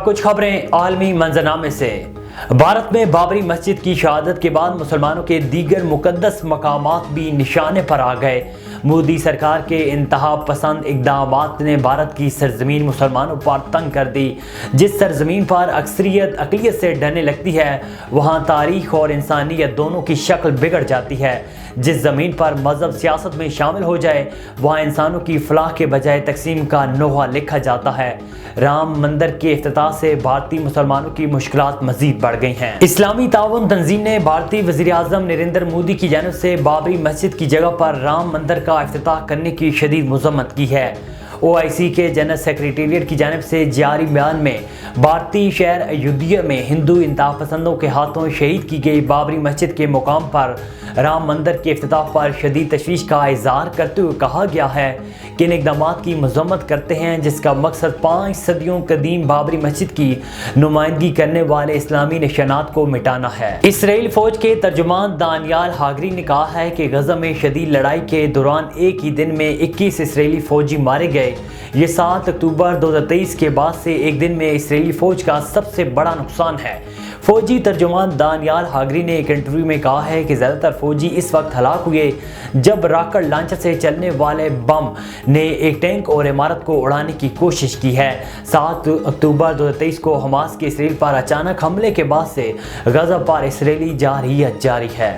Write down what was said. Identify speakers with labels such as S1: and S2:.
S1: कुछ खबरें आलमी मंजरनामे से। भारत में बाबरी मस्जिद की शहादत के बाद मुसलमानों के दीगर मुकद्दस मकामात भी निशाने पर आ गए। मोदी सरकार के इंतहा पसंद इक़दामात ने भारत की सरजमीन मुसलमानों पर तंग कर दी। जिस सरजमीन पर अक्सरियत अक़लियत से डरने लगती है, वहाँ तारीख और इंसानियत दोनों की शक्ल बिगड़ जाती है। जिस ज़मीन पर मज़हब सियासत में शामिल हो जाए, वहाँ इंसानों की फलाह के बजाय तकसीम का नोहा लिखा जाता है। राम मंदिर के इफ्तिताह से भारतीय मुसलमानों की मुश्किलात मज़ीद बढ़ गई हैं। इस्लामी ताउन तंजीम ने भारतीय वज़ीर आज़म नरेंद्र मोदी की जानिब से बाबरी मस्जिद की जगह पर राम मंदिर का इफ्तिताह करने की शदीद मज़म्मत की है। OIC के जनरल सेक्रेटेरिएट की जानिब से जारी बयान में भारतीय शहर अयोध्या में हिंदू इंतहा पसंदों के हाथों शहीद की गई बाबरी मस्जिद के मुकाम पर राम मंदिर के इफ्तिताह पर शदीद तशवीश का इज़हार करते हुए कहा गया है कि इन इक़दामात की मज़म्मत करते हैं जिसका मकसद 5 सदियों कदीम बाबरी मस्जिद की नुमाइंदगी करने वाले इस्लामी निशानात को मिटाना है। इसराइल फ़ौज के तर्जुमान दानियाल हागरी ने कहा है कि गज़ा में शदीद लड़ाई के दौरान एक ही दिन में 21 इसराइली फ़ौजी मारे गए। ये 7 अक्टूबर 2023 के बाद से एक दिन में इसराइली फ़ौज का सबसे बड़ा नुकसान है। फौजी तर्जुमान दानियाल हागरी ने एक इंटरव्यू में कहा है कि ज़्यादातर फौजी इस वक्त हलाक हुए जब रॉकेट लॉन्चर से चलने वाले बम ने एक टैंक और इमारत को उड़ाने की कोशिश की है। 7 अक्टूबर 2023 को हमास के इसराइल पर अचानक हमले के बाद से गज़ा पर इसराइली जारहियत जारी है।